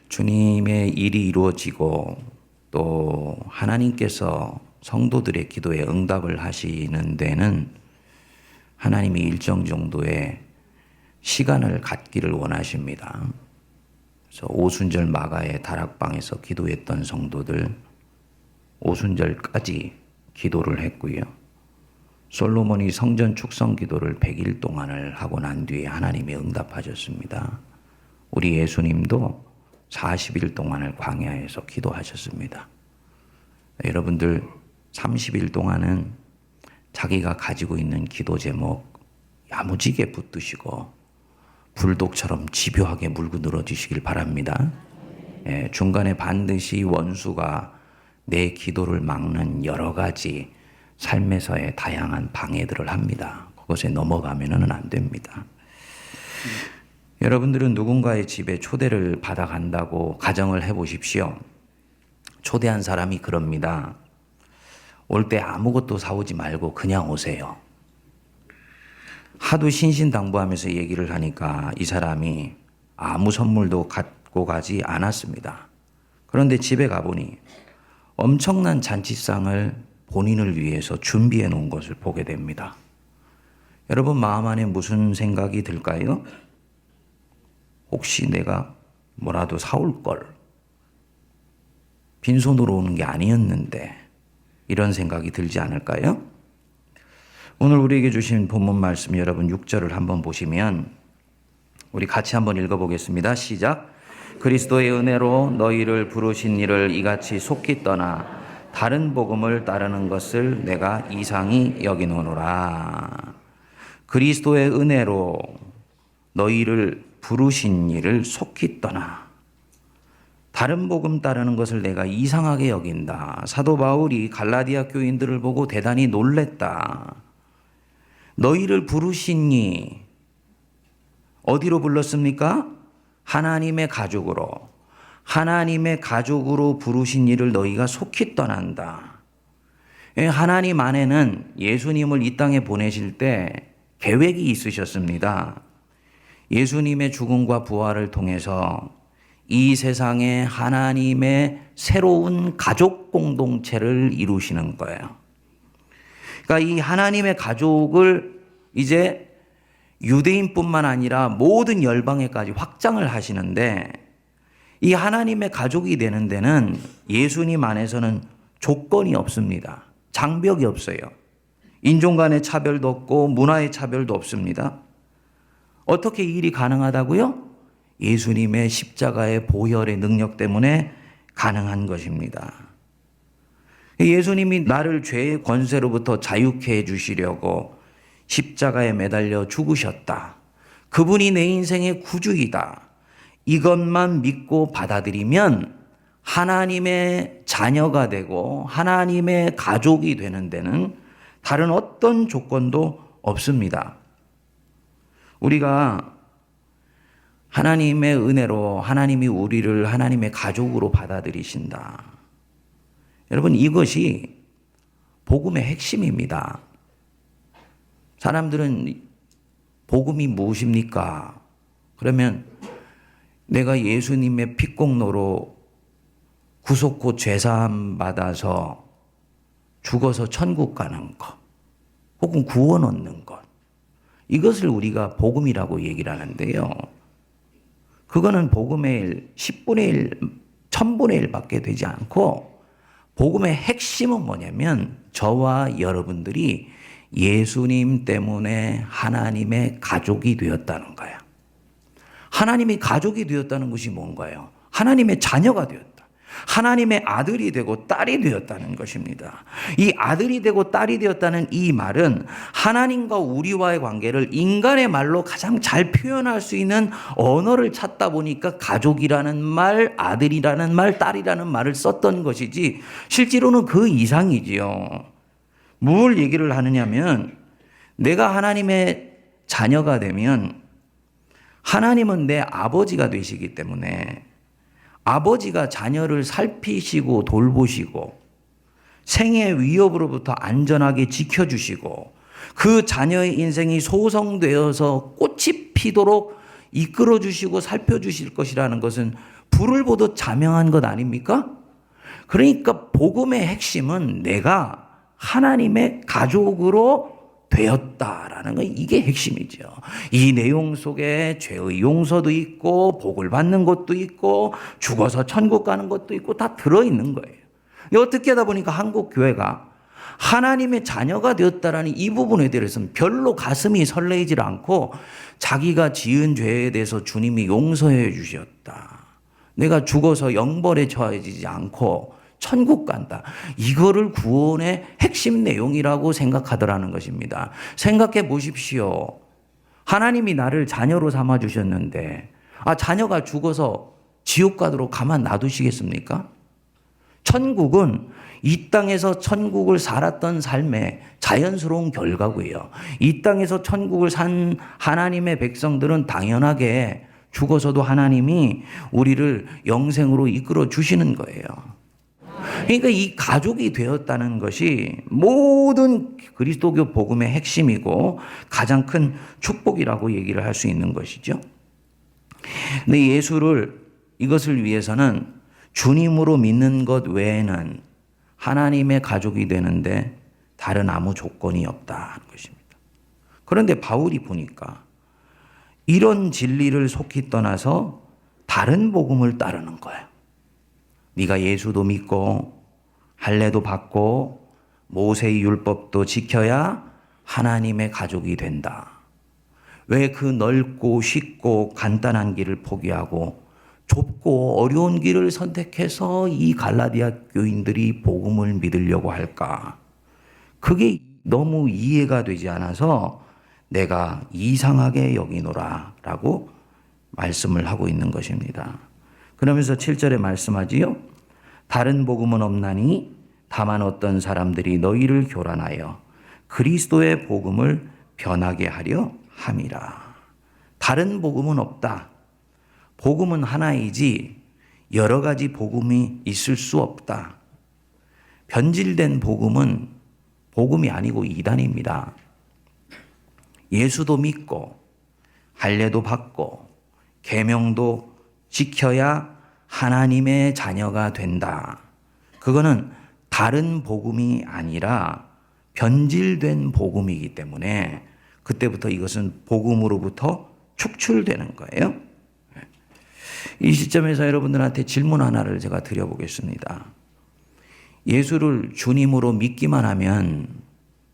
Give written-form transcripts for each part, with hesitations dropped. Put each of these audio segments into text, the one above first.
주님의 일이 이루어지고 또 하나님께서 성도들의 기도에 응답을 하시는 데는 하나님이 일정 정도의 시간을 갖기를 원하십니다. 그래서 오순절 마가의 다락방에서 기도했던 성도들 오순절까지 기도를 했고요. 솔로몬이 성전 축성 기도를 100일 동안을 하고 난 뒤에 하나님이 응답하셨습니다. 우리 예수님도 40일 동안을 광야에서 기도하셨습니다. 여러분들 30일 동안은 자기가 가지고 있는 기도 제목 야무지게 붙드시고 불독처럼 집요하게 물고 늘어지시길 바랍니다. 중간에 반드시 원수가 내 기도를 막는 여러 가지 삶에서의 다양한 방해들을 합니다. 그것에 넘어가면은 안 됩니다. 여러분들은 누군가의 집에 초대를 받아간다고 가정을 해보십시오. 초대한 사람이 그럽니다. 올 때 아무것도 사오지 말고 그냥 오세요. 하도 신신당부하면서 얘기를 하니까 이 사람이 아무 선물도 갖고 가지 않았습니다. 그런데 집에 가보니 엄청난 잔치상을 본인을 위해서 준비해 놓은 것을 보게 됩니다. 여러분 마음 안에 무슨 생각이 들까요? 혹시 내가 뭐라도 사올 걸, 빈손으로 오는 게 아니었는데 이런 생각이 들지 않을까요? 오늘 우리에게 주신 본문 말씀 여러분 6절을 한번 보시면 우리 같이 한번 읽어보겠습니다. 시작. 그리스도의 은혜로 너희를 부르신 이를 이같이 속히 떠나 다른 복음을 따르는 것을 내가 이상히 여기노노라. 그리스도의 은혜로 너희를 부르신 이를 속히 떠나 다른 복음 따르는 것을 내가 이상하게 여긴다. 사도 바울이 갈라디아 교인들을 보고 대단히 놀랬다. 너희를 부르신 이 어디로 불렀습니까? 하나님의 가족으로. 하나님의 가족으로 부르신 이를 너희가 속히 떠난다. 하나님 안에는 예수님을 이 땅에 보내실 때 계획이 있으셨습니다. 예수님의 죽음과 부활을 통해서 이 세상에 하나님의 새로운 가족 공동체를 이루시는 거예요. 그러니까 이 하나님의 가족을 이제 유대인뿐만 아니라 모든 열방에까지 확장을 하시는데 이 하나님의 가족이 되는 데는 예수님 안에서는 조건이 없습니다. 장벽이 없어요. 인종 간의 차별도 없고 문화의 차별도 없습니다. 어떻게 이 일이 가능하다고요? 예수님의 십자가의 보혈의 능력 때문에 가능한 것입니다. 예수님이 나를 죄의 권세로부터 자유케 해주시려고 십자가에 매달려 죽으셨다. 그분이 내 인생의 구주이다. 이것만 믿고 받아들이면 하나님의 자녀가 되고 하나님의 가족이 되는 데는 다른 어떤 조건도 없습니다. 우리가 하나님의 은혜로 하나님이 우리를 하나님의 가족으로 받아들이신다. 여러분 이것이 복음의 핵심입니다. 사람들은 복음이 무엇입니까? 그러면 내가 예수님의 핏공로로 구속고 죄사함 받아서 죽어서 천국 가는 것 혹은 구원 얻는 것 이것을 우리가 복음이라고 얘기를 하는데요. 그거는 복음의 일, 10분의 1, 1000분의 1밖에 되지 않고 복음의 핵심은 뭐냐면 저와 여러분들이 예수님 때문에 하나님의 가족이 되었다는 거예요. 하나님의 가족이 되었다는 것이 뭔가요? 하나님의 자녀가 되었다. 하나님의 아들이 되고 딸이 되었다는 것입니다. 이 아들이 되고 딸이 되었다는 이 말은 하나님과 우리와의 관계를 인간의 말로 가장 잘 표현할 수 있는 언어를 찾다 보니까 가족이라는 말, 아들이라는 말, 딸이라는 말을 썼던 것이지 실제로는 그 이상이지요. 뭘 얘기를 하느냐면 내가 하나님의 자녀가 되면 하나님은 내 아버지가 되시기 때문에 아버지가 자녀를 살피시고 돌보시고 생의 위협으로부터 안전하게 지켜주시고 그 자녀의 인생이 소성되어서 꽃이 피도록 이끌어주시고 살펴주실 것이라는 것은 불을 보듯 자명한 것 아닙니까? 그러니까 복음의 핵심은 내가 하나님의 가족으로 되었다라는 거, 이게 핵심이죠. 이 내용 속에 죄의 용서도 있고 복을 받는 것도 있고 죽어서 천국 가는 것도 있고 다 들어있는 거예요. 어떻게 하다 보니까 한국 교회가 하나님의 자녀가 되었다라는 이 부분에 대해서는 별로 가슴이 설레이질 않고 자기가 지은 죄에 대해서 주님이 용서해 주셨다, 내가 죽어서 영벌에 처해지지 않고 천국 간다, 이거를 구원의 핵심 내용이라고 생각하더라는 것입니다. 생각해 보십시오. 하나님이 나를 자녀로 삼아 주셨는데 자녀가 죽어서 지옥 가도록 가만 놔두시겠습니까? 천국은 이 땅에서 천국을 살았던 삶의 자연스러운 결과고요. 이 땅에서 천국을 산 하나님의 백성들은 당연하게 죽어서도 하나님이 우리를 영생으로 이끌어 주시는 거예요. 그러니까 이 가족이 되었다는 것이 모든 그리스도교 복음의 핵심이고 가장 큰 축복이라고 얘기를 할 수 있는 것이죠. 근데 이것을 위해서는 주님으로 믿는 것 외에는 하나님의 가족이 되는데 다른 아무 조건이 없다는 것입니다. 그런데 바울이 보니까 이런 진리를 속히 떠나서 다른 복음을 따르는 거예요. 네가 예수도 믿고 할례도 받고 모세의 율법도 지켜야 하나님의 가족이 된다. 왜 그 넓고 쉽고 간단한 길을 포기하고 좁고 어려운 길을 선택해서 이 갈라디아 교인들이 복음을 믿으려고 할까? 그게 너무 이해가 되지 않아서 내가 이상하게 여기노라 라고 말씀을 하고 있는 것입니다. 그러면서 7절에 말씀하지요. 다른 복음은 없나니 다만 어떤 사람들이 너희를 교란하여 그리스도의 복음을 변하게 하려 함이라. 다른 복음은 없다. 복음은 하나이지 여러 가지 복음이 있을 수 없다. 변질된 복음은 복음이 아니고 이단입니다. 예수도 믿고 할례도 받고 계명도 지켜야 하나님의 자녀가 된다. 그거는 다른 복음이 아니라 변질된 복음이기 때문에 그때부터 이것은 복음으로부터 축출되는 거예요. 이 시점에서 여러분들한테 질문 하나를 제가 드려보겠습니다. 예수를 주님으로 믿기만 하면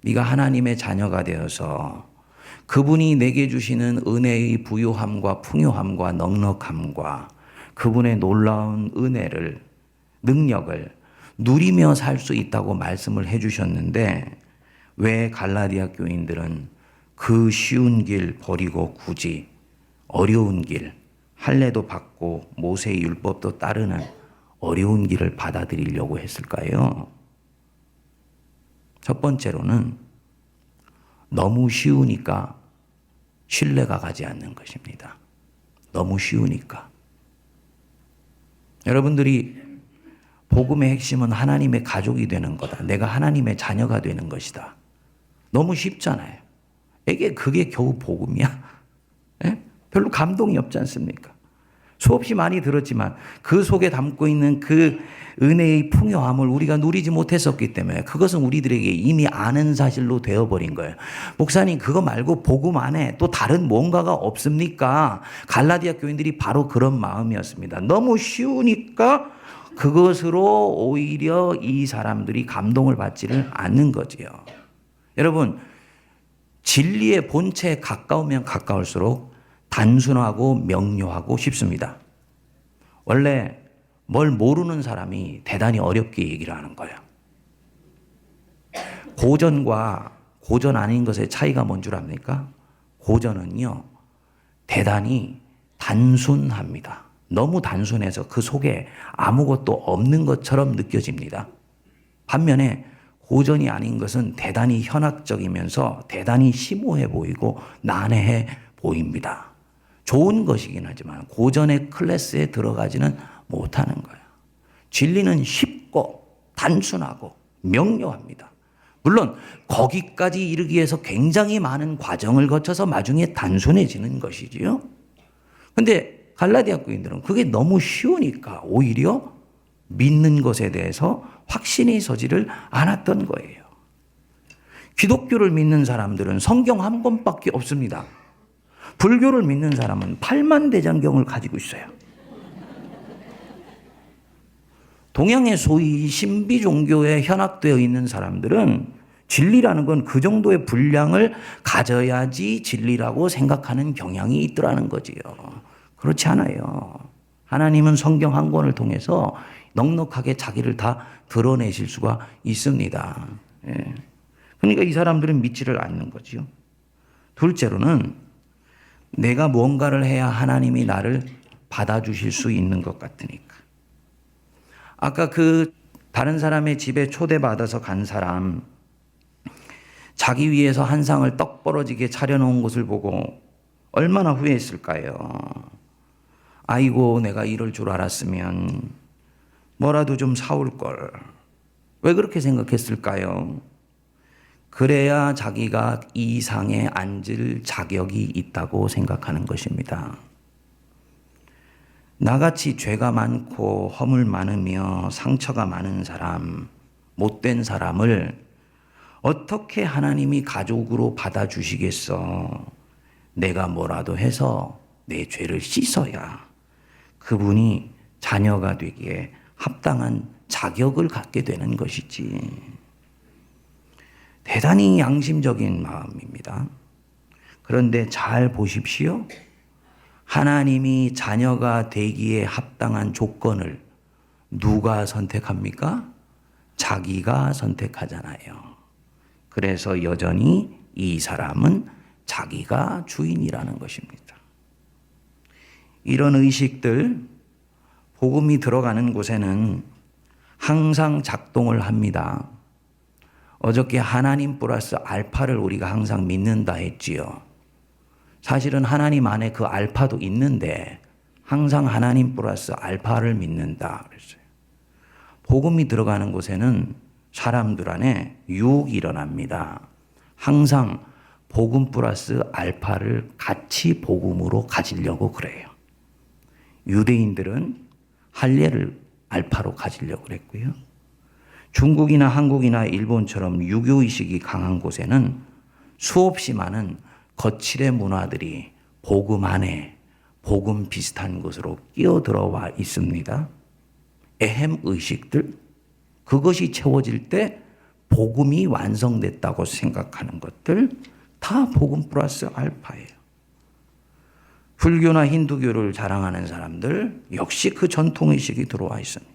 네가 하나님의 자녀가 되어서 그분이 내게 주시는 은혜의 부요함과 풍요함과 넉넉함과 그분의 놀라운 은혜를, 능력을 누리며 살 수 있다고 말씀을 해주셨는데 왜 갈라디아 교인들은 그 쉬운 길 버리고 굳이 어려운 길, 할례도 받고 모세의 율법도 따르는 어려운 길을 받아들이려고 했을까요? 첫 번째로는 너무 쉬우니까 신뢰가 가지 않는 것입니다. 너무 쉬우니까. 여러분들이 복음의 핵심은 하나님의 가족이 되는 거다. 내가 하나님의 자녀가 되는 것이다. 너무 쉽잖아요. 그게 겨우 복음이야? 예? 별로 감동이 없지 않습니까? 수없이 많이 들었지만 그 속에 담고 있는 그 은혜의 풍요함을 우리가 누리지 못했었기 때문에 그것은 우리들에게 이미 아는 사실로 되어버린 거예요. 목사님, 그거 말고 복음 안에 또 다른 뭔가가 없습니까? 갈라디아 교인들이 바로 그런 마음이었습니다. 너무 쉬우니까 그것으로 오히려 이 사람들이 감동을 받지를 않는 거지요. 여러분, 진리의 본체에 가까우면 가까울수록 단순하고 명료하고 쉽습니다. 원래 뭘 모르는 사람이 대단히 어렵게 얘기를 하는 거예요. 고전과 고전 아닌 것의 차이가 뭔 줄 압니까? 고전은요, 대단히 단순합니다. 너무 단순해서 그 속에 아무것도 없는 것처럼 느껴집니다. 반면에 고전이 아닌 것은 대단히 현학적이면서 대단히 심오해 보이고 난해해 보입니다. 좋은 것이긴 하지만 고전의 클래스에 들어가지는 못하는 거예요. 진리는 쉽고 단순하고 명료합니다. 물론 거기까지 이르기 위해서 굉장히 많은 과정을 거쳐서 나중에 단순해지는 것이지요. 그런데 갈라디아 교인들은 그게 너무 쉬우니까 오히려 믿는 것에 대해서 확신이 서지를 않았던 거예요. 기독교를 믿는 사람들은 성경 한 권밖에 없습니다. 불교를 믿는 사람은 8만 대장경을 가지고 있어요. 동양의 소위 신비 종교에 현악되어 있는 사람들은 진리라는 건 그 정도의 분량을 가져야지 진리라고 생각하는 경향이 있더라는 거지요. 그렇지 않아요. 하나님은 성경 한 권을 통해서 넉넉하게 자기를 다 드러내실 수가 있습니다. 예. 그러니까 이 사람들은 믿지를 않는 거지요. 둘째로는 내가 뭔가를 해야 하나님이 나를 받아주실 수 있는 것 같으니까. 아까 그 다른 사람의 집에 초대받아서 간 사람, 자기 위해서 한 상을 떡 벌어지게 차려놓은 것을 보고 얼마나 후회했을까요? 아이고, 내가 이럴 줄 알았으면 뭐라도 좀 사올 걸. 왜 그렇게 생각했을까요? 그래야 자기가 이 상에 앉을 자격이 있다고 생각하는 것입니다. 나같이 죄가 많고 허물 많으며 상처가 많은 사람, 못된 사람을 어떻게 하나님이 가족으로 받아주시겠어? 내가 뭐라도 해서 내 죄를 씻어야 그분이 자녀가 되기에 합당한 자격을 갖게 되는 것이지. 대단히 양심적인 마음입니다. 그런데 잘 보십시오. 하나님이 자녀가 되기에 합당한 조건을 누가 선택합니까? 자기가 선택하잖아요. 그래서 여전히 이 사람은 자기가 주인이라는 것입니다. 이런 의식들, 복음이 들어가는 곳에는 항상 작동을 합니다. 어저께 하나님 플러스 알파를 우리가 항상 믿는다 했지요. 사실은 하나님 안에 그 알파도 있는데 항상 하나님 플러스 알파를 믿는다 그랬어요. 복음이 들어가는 곳에는 사람들 안에 유혹이 일어납니다. 항상 복음 플러스 알파를 같이 복음으로 가지려고 그래요. 유대인들은 할례를 알파로 가지려고 그랬고요. 중국이나 한국이나 일본처럼 유교의식이 강한 곳에는 수없이 많은 거칠의 문화들이 복음 안에 복음 비슷한 것으로 끼어들어와 있습니다. 에헴 의식들, 그것이 채워질 때 복음이 완성됐다고 생각하는 것들 다 복음 플러스 알파예요. 불교나 힌두교를 자랑하는 사람들 역시 그 전통의식이 들어와 있습니다.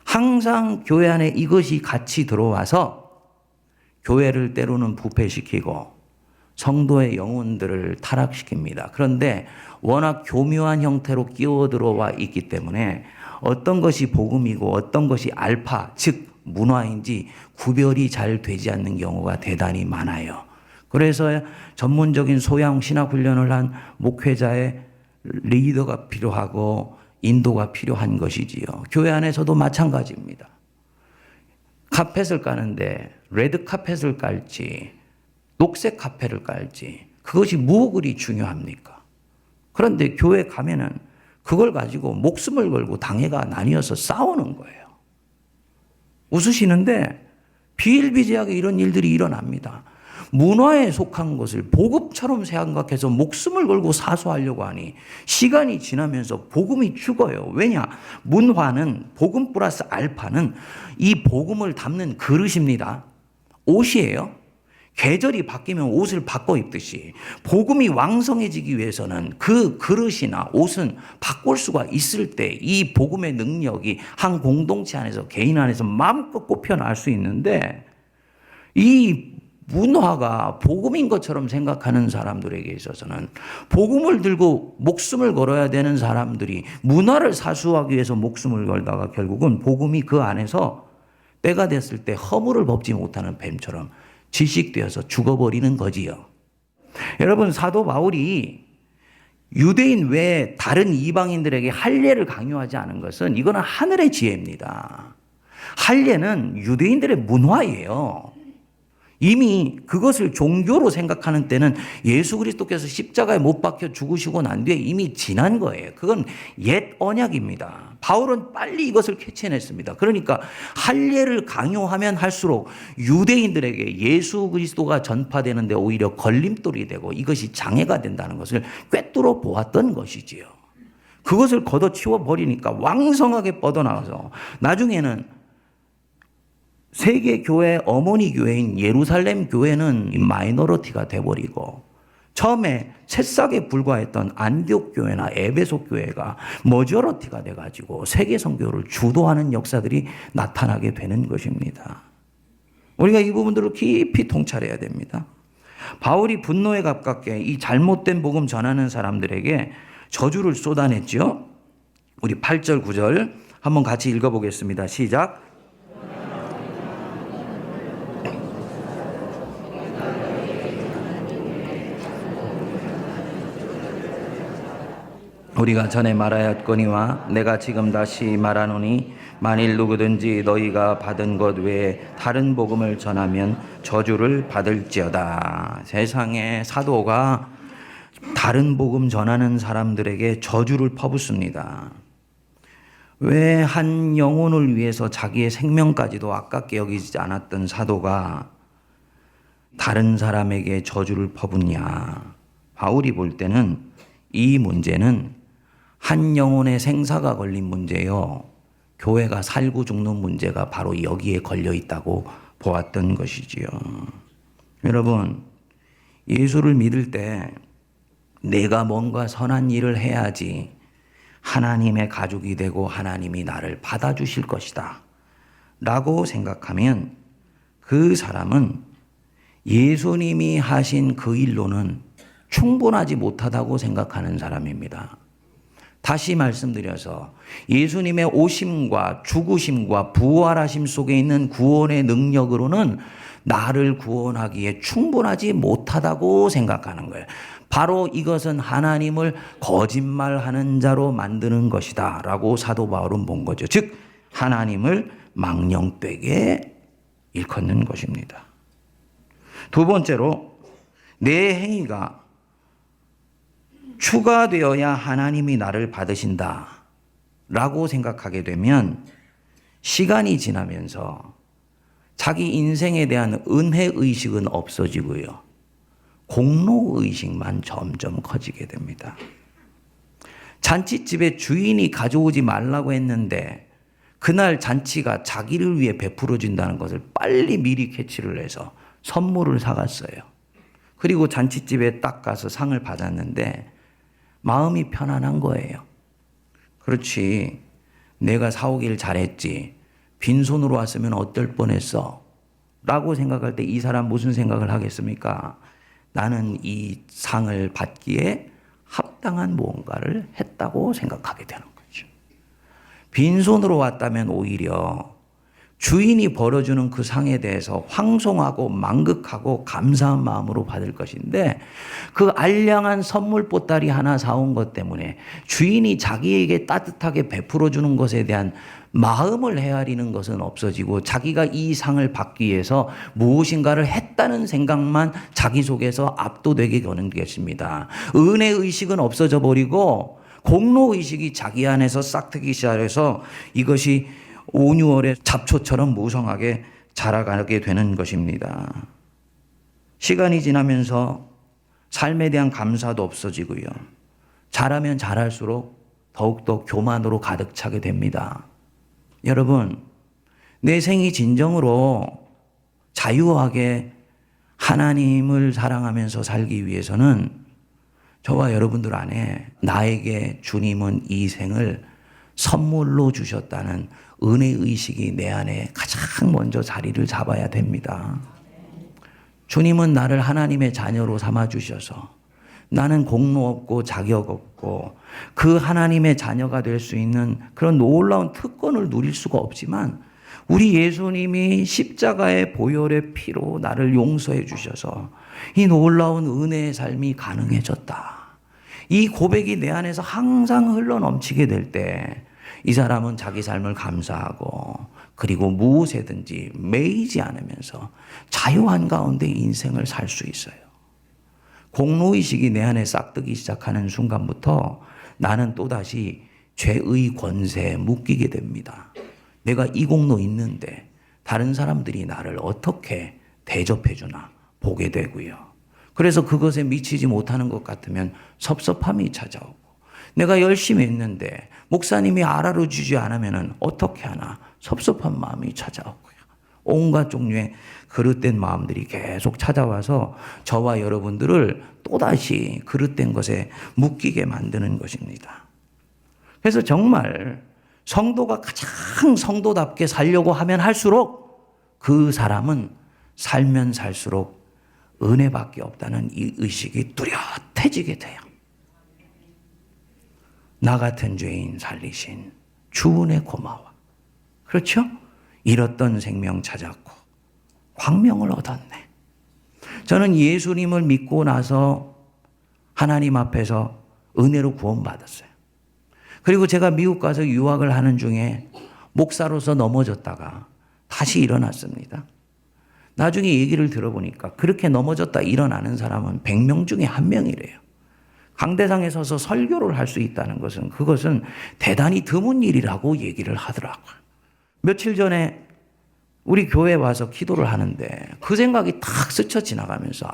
항상 교회 안에 이것이 같이 들어와서 교회를 때로는 부패시키고 성도의 영혼들을 타락시킵니다. 그런데 워낙 교묘한 형태로 끼어들어와 있기 때문에 어떤 것이 복음이고 어떤 것이 알파, 즉 문화인지 구별이 잘 되지 않는 경우가 대단히 많아요. 그래서 전문적인 소양 신학 훈련을 한 목회자의 리더가 필요하고 인도가 필요한 것이지요. 교회 안에서도 마찬가지입니다. 카펫을 까는데 레드 카펫을 깔지 녹색 카펫을 깔지 그것이 뭐 그리 중요합니까? 그런데 교회 가면은 그걸 가지고 목숨을 걸고 당회가 나뉘어서 싸우는 거예요. 웃으시는데 비일비재하게 이런 일들이 일어납니다. 문화에 속한 것을 복음처럼 생각해서 목숨을 걸고 사수하려고 하니 시간이 지나면서 복음이 죽어요. 왜냐? 문화는 복음 플러스 알파는 이 복음을 담는 그릇입니다. 옷이에요. 계절이 바뀌면 옷을 바꿔 입듯이 복음이 왕성해지기 위해서는 그 그릇이나 옷은 바꿀 수가 있을 때 이 복음의 능력이 한 공동체 안에서 개인 안에서 마음껏 꼽혀날 수 있는데 이 문화가 복음인 것처럼 생각하는 사람들에게 있어서는 복음을 들고 목숨을 걸어야 되는 사람들이 문화를 사수하기 위해서 목숨을 걸다가 결국은 복음이 그 안에서 때가 됐을 때 허물을 벗지 못하는 뱀처럼 질식되어서 죽어버리는 거지요. 여러분, 사도 바울이 유대인 외에 다른 이방인들에게 할례를 강요하지 않은 것은 이거는 하늘의 지혜입니다. 할례는 유대인들의 문화예요. 이미 그것을 종교로 생각하는 때는 예수 그리스도께서 십자가에 못 박혀 죽으시고 난 뒤에 이미 지난 거예요. 그건 옛 언약입니다. 바울은 빨리 이것을 캐치해냈습니다. 그러니까 할례를 강요하면 할수록 유대인들에게 예수 그리스도가 전파되는데 오히려 걸림돌이 되고 이것이 장애가 된다는 것을 꿰뚫어 보았던 것이지요. 그것을 걷어치워 버리니까 왕성하게 뻗어나가서 나중에는 세계 교회 어머니 교회인 예루살렘 교회는 마이너리티가 돼버리고 처음에 새싹에 불과했던 안디옥 교회나 에베소 교회가 머저리티가 돼가지고 세계 선교를 주도하는 역사들이 나타나게 되는 것입니다. 우리가 이 부분들을 깊이 통찰해야 됩니다. 바울이 분노에 가깝게 이 잘못된 복음 전하는 사람들에게 저주를 쏟아냈죠. 우리 8절 9절 한번 같이 읽어보겠습니다. 시작. 우리가 전에 말하였거니와 내가 지금 다시 말하노니 만일 누구든지 너희가 받은 것 외에 다른 복음을 전하면 저주를 받을지어다. 세상의 사도가 다른 복음 전하는 사람들에게 저주를 퍼붓습니다. 왜 한 영혼을 위해서 자기의 생명까지도 아깝게 여기지 않았던 사도가 다른 사람에게 저주를 퍼붓냐? 바울이 볼 때는 이 문제는 한 영혼의 생사가 걸린 문제요. 교회가 살고 죽는 문제가 바로 여기에 걸려 있다고 보았던 것이지요. 여러분, 예수를 믿을 때 내가 뭔가 선한 일을 해야지 하나님의 가족이 되고 하나님이 나를 받아주실 것이다 라고 생각하면 그 사람은 예수님이 하신 그 일로는 충분하지 못하다고 생각하는 사람입니다. 다시 말씀드려서 예수님의 오심과 죽으심과 부활하심 속에 있는 구원의 능력으로는 나를 구원하기에 충분하지 못하다고 생각하는 거예요. 바로 이것은 하나님을 거짓말하는 자로 만드는 것이다 라고 사도 바울은 본 거죠. 즉 하나님을 망령되게 일컫는 것입니다. 두 번째로 내 행위가 추가되어야 하나님이 나를 받으신다 라고 생각하게 되면 시간이 지나면서 자기 인생에 대한 은혜의식은 없어지고요. 공로의식만 점점 커지게 됩니다. 잔치집에 주인이 가져오지 말라고 했는데 그날 잔치가 자기를 위해 베풀어진다는 것을 빨리 미리 캐치를 해서 선물을 사갔어요. 그리고 잔치집에 딱 가서 상을 받았는데 마음이 편안한 거예요. 그렇지, 내가 사오길 잘했지, 빈손으로 왔으면 어떨 뻔했어 라고 생각할 때 이 사람 무슨 생각을 하겠습니까? 나는 이 상을 받기에 합당한 무언가를 했다고 생각하게 되는 거죠. 빈손으로 왔다면 오히려 주인이 벌어주는 그 상에 대해서 황송하고 만극하고 감사한 마음으로 받을 것인데 그 알량한 선물 보따리 하나 사온 것 때문에 주인이 자기에게 따뜻하게 베풀어 주는 것에 대한 마음을 헤아리는 것은 없어지고 자기가 이 상을 받기 위해서 무엇인가를 했다는 생각만 자기 속에서 압도되게 되는 것입니다. 은혜의식은 없어져 버리고 공로의식이 자기 안에서 싹트기 시작해서 이것이 5, 6월의 잡초처럼 무성하게 자라가게 되는 것입니다. 시간이 지나면서 삶에 대한 감사도 없어지고요. 자라면 자랄수록 더욱더 교만으로 가득 차게 됩니다. 여러분, 내 생이 진정으로 자유하게 하나님을 사랑하면서 살기 위해서는 저와 여러분들 안에 나에게 주님은 이 생을 선물로 주셨다는 은혜의식이 내 안에 가장 먼저 자리를 잡아야 됩니다. 주님은 나를 하나님의 자녀로 삼아주셔서 나는 공로 없고 자격 없고 그 하나님의 자녀가 될 수 있는 그런 놀라운 특권을 누릴 수가 없지만 우리 예수님이 십자가의 보혈의 피로 나를 용서해 주셔서 이 놀라운 은혜의 삶이 가능해졌다. 이 고백이 내 안에서 항상 흘러넘치게 될 때 이 사람은 자기 삶을 감사하고 그리고 무엇에든지 매이지 않으면서 자유한 가운데 인생을 살 수 있어요. 공로의식이 내 안에 싹트기 시작하는 순간부터 나는 또다시 죄의 권세에 묶이게 됩니다. 내가 이 공로 있는데 다른 사람들이 나를 어떻게 대접해 주나 보게 되고요. 그래서 그것에 미치지 못하는 것 같으면 섭섭함이 찾아오고, 내가 열심히 했는데 목사님이 알아주지 않으면 어떻게 하나 섭섭한 마음이 찾아오고요. 온갖 종류의 그릇된 마음들이 계속 찾아와서 저와 여러분들을 또다시 그릇된 것에 묶이게 만드는 것입니다. 그래서 정말 성도가 가장 성도답게 살려고 하면 할수록 그 사람은 살면 살수록 은혜밖에 없다는 이 의식이 뚜렷해지게 돼요. 나 같은 죄인 살리신 주 은혜 고마워. 그렇죠? 잃었던 생명 찾았고 광명을 얻었네. 저는 예수님을 믿고 나서 하나님 앞에서 은혜로 구원받았어요. 그리고 제가 미국 가서 유학을 하는 중에 목사로서 넘어졌다가 다시 일어났습니다. 나중에 얘기를 들어보니까 그렇게 넘어졌다 일어나는 사람은 100명 중에 1명이래요. 강대상에 서서 설교를 할 수 있다는 것은 그것은 대단히 드문 일이라고 얘기를 하더라고요. 며칠 전에 우리 교회에 와서 기도를 하는데 그 생각이 탁 스쳐 지나가면서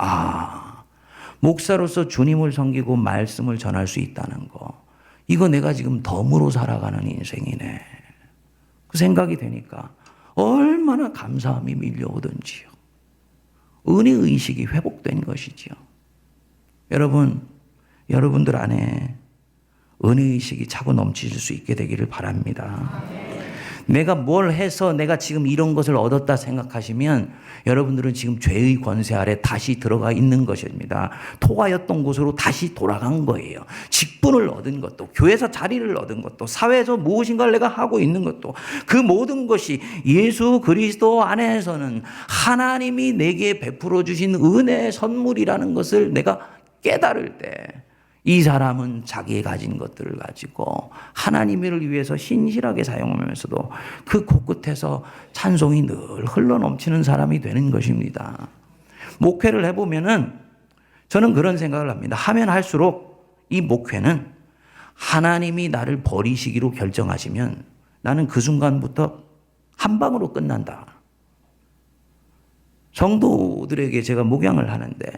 목사로서 주님을 섬기고 말씀을 전할 수 있다는 거, 이거 내가 지금 덤으로 살아가는 인생이네. 그 생각이 되니까 얼마나 감사함이 밀려오든지요. 은혜의식이 회복된 것이지요. 여러분들 안에 은혜의식이 차고 넘치실 수 있게 되기를 바랍니다. 내가 뭘 해서 내가 지금 이런 것을 얻었다 생각하시면 여러분들은 지금 죄의 권세 아래 다시 들어가 있는 것입니다. 토가였던 곳으로 다시 돌아간 거예요. 직분을 얻은 것도, 교회에서 자리를 얻은 것도, 사회에서 무엇인가를 내가 하고 있는 것도, 그 모든 것이 예수 그리스도 안에서는 하나님이 내게 베풀어 주신 은혜의 선물이라는 것을 내가 깨달을 때, 이 사람은 자기 가진 것들을 가지고 하나님을 위해서 신실하게 사용하면서도 그 코끝에서 찬송이 늘 흘러넘치는 사람이 되는 것입니다. 목회를 해보면은 저는 그런 생각을 합니다. 하면 할수록 이 목회는 하나님이 나를 버리시기로 결정하시면 나는 그 순간부터 한 방으로 끝난다. 성도들에게 제가 목양을 하는데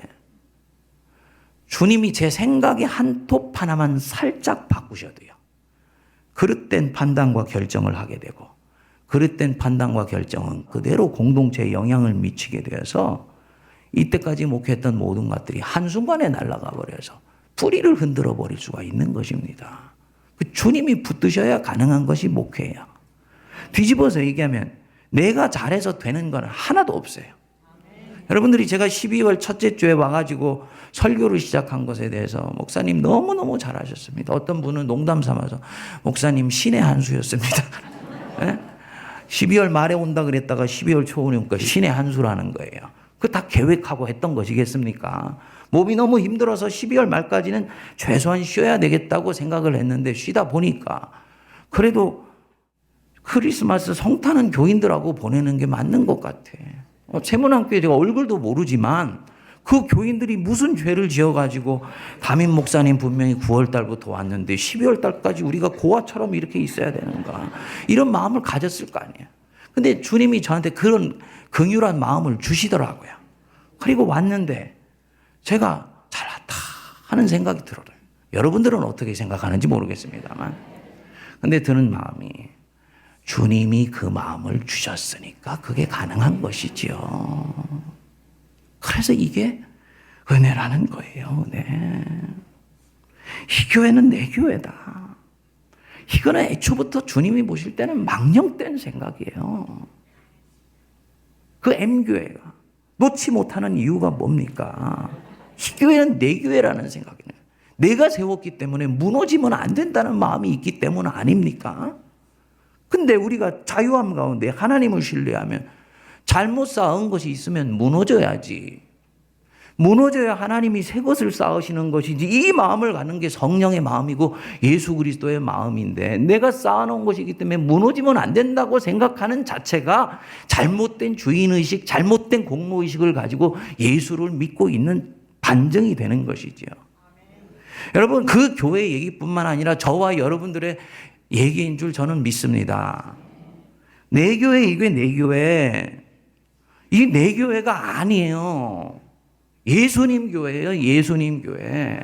주님이 제 생각의 한 톱 하나만 살짝 바꾸셔도요, 그릇된 판단과 결정을 하게 되고, 그릇된 판단과 결정은 그대로 공동체에 영향을 미치게 되어서 이때까지 목회했던 모든 것들이 한순간에 날아가 버려서 뿌리를 흔들어 버릴 수가 있는 것입니다. 주님이 붙드셔야 가능한 것이 목회예요. 뒤집어서 얘기하면 내가 잘해서 되는 건 하나도 없어요. 여러분들이 제가 12월 첫째 주에 와가지고 설교를 시작한 것에 대해서 목사님 너무너무 잘하셨습니다. 어떤 분은 농담 삼아서 목사님 신의 한 수였습니다. 네? 12월 말에 온다 그랬다가 12월 초에 오니까 신의 한 수라는 거예요. 그거 다 계획하고 했던 것이겠습니까? 몸이 너무 힘들어서 12월 말까지는 최소한 쉬어야 되겠다고 생각을 했는데 쉬다 보니까 그래도 크리스마스 성타는 교인들하고 보내는 게 맞는 것 같아. 세문안교회 제가 얼굴도 모르지만 그 교인들이 무슨 죄를 지어가지고 담임 목사님 분명히 9월 달부터 왔는데 12월 달까지 우리가 고아처럼 이렇게 있어야 되는가, 이런 마음을 가졌을 거 아니에요. 근데 주님이 저한테 그런 긍휼한 마음을 주시더라고요. 그리고 왔는데 제가 잘 왔다 하는 생각이 들어요. 여러분들은 어떻게 생각하는지 모르겠습니다만, 근데 드는 마음이 주님이 그 마음을 주셨으니까 그게 가능한 것이지요. 그래서 이게 은혜라는 거예요. 네. 이 교회는 내 교회다. 이거는 애초부터 주님이 보실 때는 망령된 생각이에요. 그 M교회가 놓지 못하는 이유가 뭡니까? 이 교회는 내 교회라는 생각이에요. 내가 세웠기 때문에 무너지면 안 된다는 마음이 있기 때문 아닙니까? 근데 우리가 자유함 가운데 하나님을 신뢰하면 잘못 쌓은 것이 있으면 무너져야지. 무너져야 하나님이 새 것을 쌓으시는 것이지, 이 마음을 갖는 게 성령의 마음이고 예수 그리스도의 마음인데, 내가 쌓아놓은 것이기 때문에 무너지면 안 된다고 생각하는 자체가 잘못된 주인의식, 잘못된 공로의식을 가지고 예수를 믿고 있는 반증이 되는 것이죠. 여러분, 그 교회 얘기뿐만 아니라 저와 여러분들의 얘기인 줄 저는 믿습니다. 내 교회, 이 교회, 내 교회. 이 내 교회가 아니에요. 예수님 교회예요. 예수님 교회.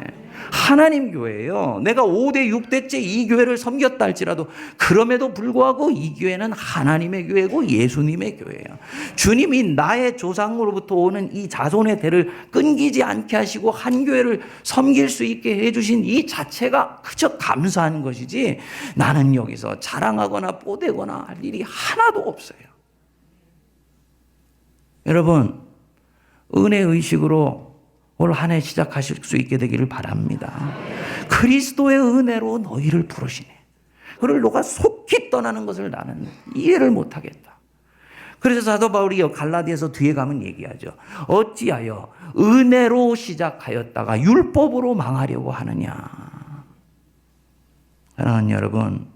하나님 교회예요. 내가 5대 6대째 이 교회를 섬겼다 할지라도 그럼에도 불구하고 이 교회는 하나님의 교회고 예수님의 교회예요. 주님이 나의 조상으로부터 오는 이 자손의 대를 끊기지 않게 하시고 한 교회를 섬길 수 있게 해주신 이 자체가 그저 감사한 것이지, 나는 여기서 자랑하거나 뽀대거나 할 일이 하나도 없어요. 여러분, 은혜의식으로 올 한 해 시작하실 수 있게 되기를 바랍니다. 그리스도의 은혜로 너희를 부르시네. 그를 너가 속히 떠나는 것을 나는 이해를 못하겠다. 그래서 사도 바울이 갈라디아서 뒤에 가면 얘기하죠. 어찌하여 은혜로 시작하였다가 율법으로 망하려고 하느냐. 사랑하는 여러분,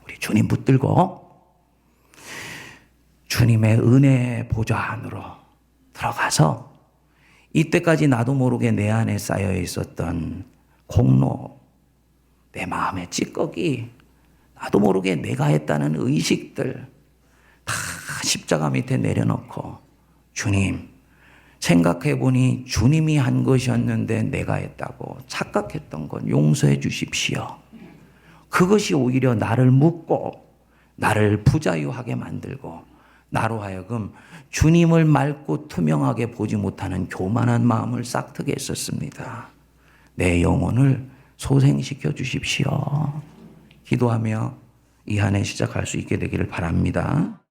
우리 주님 붙들고 주님의 은혜 보좌 안으로 들어가서 이때까지 나도 모르게 내 안에 쌓여 있었던 공로, 내 마음의 찌꺼기, 나도 모르게 내가 했다는 의식들 다 십자가 밑에 내려놓고, 주님, 생각해보니 주님이 한 것이었는데 내가 했다고 착각했던 건 용서해 주십시오. 그것이 오히려 나를 묻고 나를 부자유하게 만들고 나로 하여금 주님을 맑고 투명하게 보지 못하는 교만한 마음을 싹트게 했었습니다. 내 영혼을 소생시켜 주십시오. 기도하며 이 한 해 시작할 수 있게 되기를 바랍니다.